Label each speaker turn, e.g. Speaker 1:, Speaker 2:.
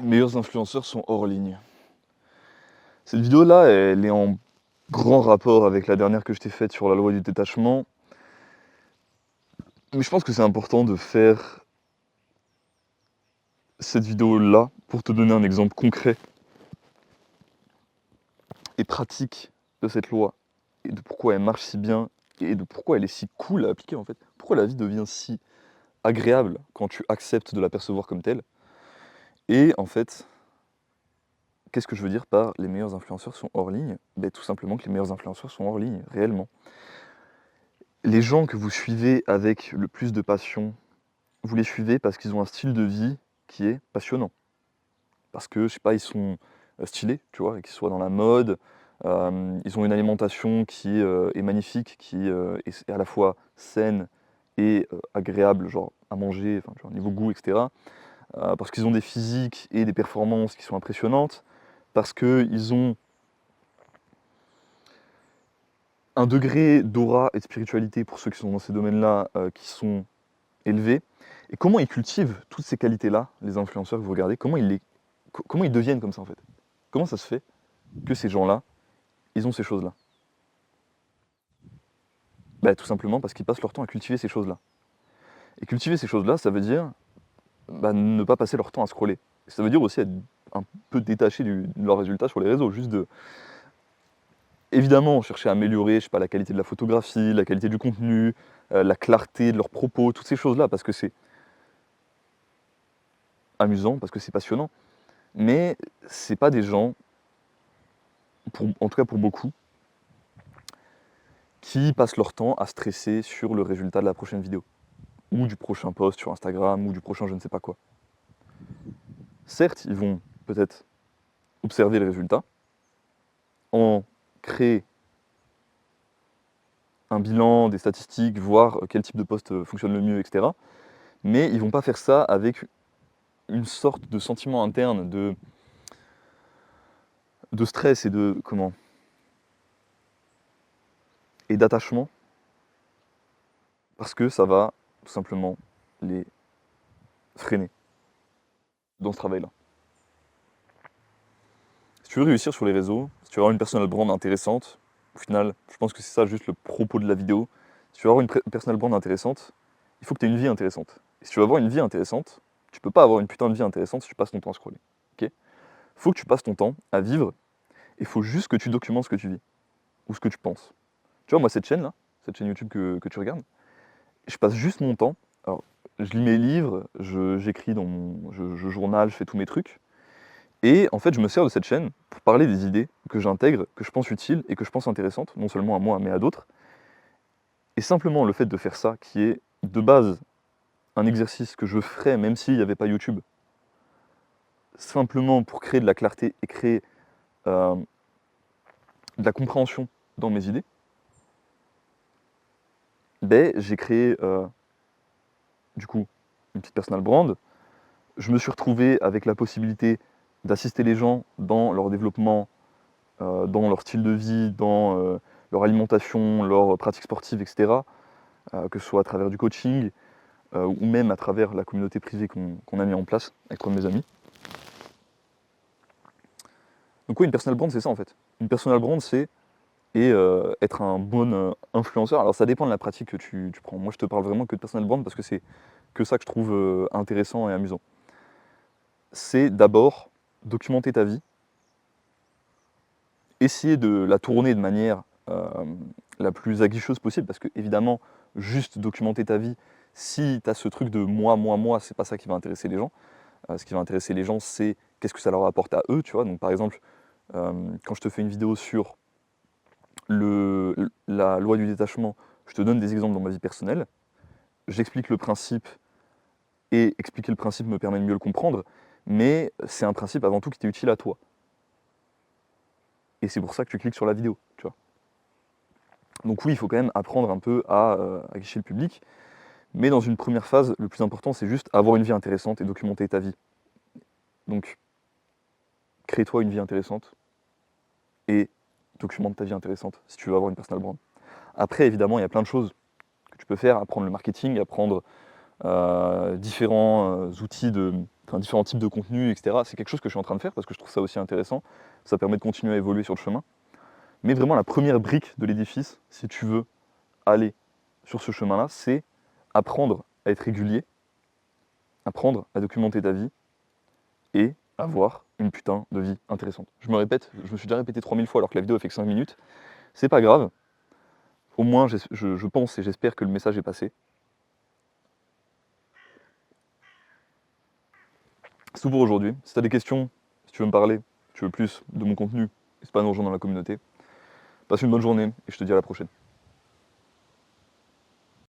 Speaker 1: Les meilleurs influenceurs sont hors ligne. Cette vidéo-là, elle est en grand rapport avec la dernière que je t'ai faite sur la loi du détachement. Mais je pense que c'est important de faire cette vidéo-là pour te donner un exemple concret et pratique de cette loi et de pourquoi elle marche si bien et de pourquoi elle est si cool à appliquer en fait. Pourquoi la vie devient si agréable quand tu acceptes de la percevoir comme telle. Et en fait, qu'est-ce que je veux dire par les meilleurs influenceurs sont hors ligne? Ben, tout simplement que les meilleurs influenceurs sont hors ligne, réellement. Les gens que vous suivez avec le plus de passion, vous les suivez parce qu'ils ont un style de vie qui est passionnant. Parce que, je sais pas, ils sont stylés, tu vois, et qu'ils soient dans la mode, ils ont une alimentation qui est magnifique, qui est à la fois saine et agréable, genre à manger, enfin, tu vois, niveau goût, etc. Parce qu'ils ont des physiques et des performances qui sont impressionnantes, parce qu'ils ont un degré d'aura et de spiritualité pour ceux qui sont dans ces domaines-là qui sont élevés. Et comment ils cultivent toutes ces qualités-là, les influenceurs que vous regardez, comment ils deviennent comme ça en fait? Comment ça se fait que ces gens-là, ils ont ces choses-là? Bah, tout simplement parce qu'ils passent leur temps à cultiver ces choses-là. Et cultiver ces choses-là, ça veut dire ne pas passer leur temps à scroller. Ça veut dire aussi être un peu détaché de leurs résultats sur les réseaux, juste de évidemment chercher à améliorer, je sais pas, la qualité de la photographie, la qualité du contenu, la clarté de leurs propos, toutes ces choses-là, parce que c'est amusant, parce que c'est passionnant. Mais c'est pas des gens, en tout cas pour beaucoup, qui passent leur temps à stresser sur le résultat de la prochaine vidéo, ou du prochain post sur Instagram, ou du prochain je ne sais pas quoi. Certes, ils vont peut-être observer le résultat, en créer un bilan, des statistiques, voir quel type de post fonctionne le mieux, etc. Mais ils vont pas faire ça avec une sorte de sentiment interne de stress et de comment et d'attachement, parce que ça va tout simplement les freiner dans ce travail-là. Si tu veux réussir sur les réseaux, si tu veux avoir une personal brand intéressante, au final, je pense que c'est ça juste le propos de la vidéo. Si tu veux avoir une personal brand intéressante, il faut que tu aies une vie intéressante. Et si tu veux avoir une vie intéressante, tu peux pas avoir une putain de vie intéressante si tu passes ton temps à scroller. Ok? Faut que tu passes ton temps à vivre, et il faut juste que tu documentes ce que tu vis, ou ce que tu penses. Tu vois, moi, cette chaîne-là, cette chaîne YouTube que tu regardes, je passe juste mon temps. Alors, je lis mes livres, j'écris dans je journal, je fais tous mes trucs. Et en fait, je me sers de cette chaîne pour parler des idées que j'intègre, que je pense utiles et que je pense intéressantes, non seulement à moi, mais à d'autres. Et simplement le fait de faire ça, qui est de base un exercice que je ferais même s'il n'y avait pas YouTube, simplement pour créer de la clarté et créer euh, de la compréhension dans mes idées, ben, j'ai créé du coup une petite personal brand. Je me suis retrouvé avec la possibilité d'assister les gens dans leur développement, dans leur style de vie, dans leur alimentation, leurs pratiques sportives, etc. Que ce soit à travers du coaching ou même à travers la communauté privée qu'on a mis en place avec trois de mes amis. Donc oui, une personal brand, c'est ça en fait. Une personal brand, c'est être un bon influenceur. Alors ça dépend de la pratique que tu prends. Moi, je te parle vraiment que de personal brand parce que c'est que ça que je trouve intéressant et amusant. C'est d'abord documenter ta vie, essayer de la tourner de manière la plus aguicheuse possible, parce que évidemment, juste documenter ta vie, si tu as ce truc de moi, c'est pas ça qui va intéresser les gens. Ce qui va intéresser les gens, c'est qu'est-ce que ça leur apporte à eux, tu vois. Donc par exemple, quand je te fais une vidéo sur la loi du détachement, je te donne des exemples dans ma vie personnelle, j'explique le principe, et expliquer le principe me permet de mieux le comprendre, mais c'est un principe avant tout qui t'est utile à toi. Et c'est pour ça que tu cliques sur la vidéo, tu vois. Donc oui, il faut quand même apprendre un peu à aguicher le public, mais dans une première phase, le plus important, c'est juste avoir une vie intéressante et documenter ta vie. Donc, crée-toi une vie intéressante et documente ta vie intéressante si tu veux avoir une personal brand. Après, évidemment, il y a plein de choses que tu peux faire, apprendre le marketing, apprendre différents outils enfin, différents types de contenus, etc. C'est quelque chose que je suis en train de faire parce que je trouve ça aussi intéressant. Ça permet de continuer à évoluer sur le chemin. Mais vraiment, la première brique de l'édifice, si tu veux aller sur ce chemin-là, c'est apprendre à être régulier, apprendre à documenter ta vie et avoir une putain de vie intéressante. Je me répète, je me suis déjà répété 3000 fois alors que la vidéo a fait que 5 minutes. C'est pas grave. Au moins, je pense et j'espère que le message est passé. C'est tout pour aujourd'hui. Si tu as des questions, si tu veux me parler, si tu veux plus de mon contenu, n'hésite pas à nous rejoindre dans la communauté. Passe une bonne journée et je te dis à la prochaine.